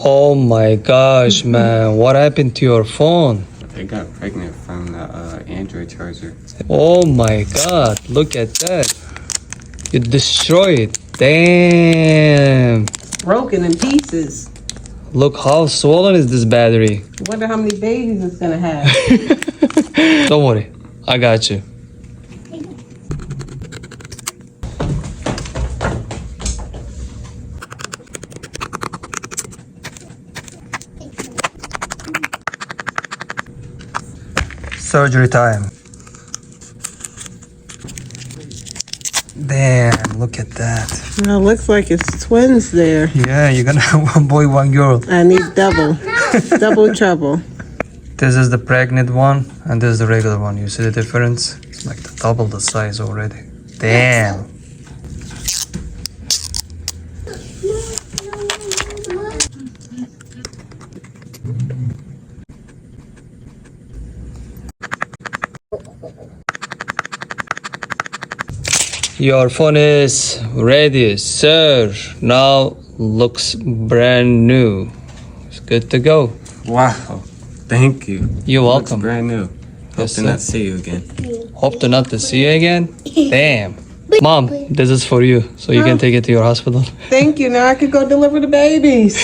Oh my gosh, man. What happened to your phone? They got pregnant from the Android charger. Oh my god. Look at that. You destroyed it. Damn. Broken in pieces. Look how swollen is this battery. Wonder how many babies it's gonna have. Don't worry. I got you. Surgery time. Damn, look at that. Well, looks like it's twins there. Yeah, you're gonna have one boy, one girl. I need double. Double trouble. This is the pregnant one, and this is the regular one. You see the difference? It's like double the size already. Damn. Your phone is ready, sir. Now looks brand new. It's good to go. Wow. Thank you. You're Looks welcome. brand new. Hope Yes, to sir. not see you again. Hope to not to see you again. Damn. Mom, this is for you, so you can take it to your hospital. Thank you. Now I could go deliver the babies.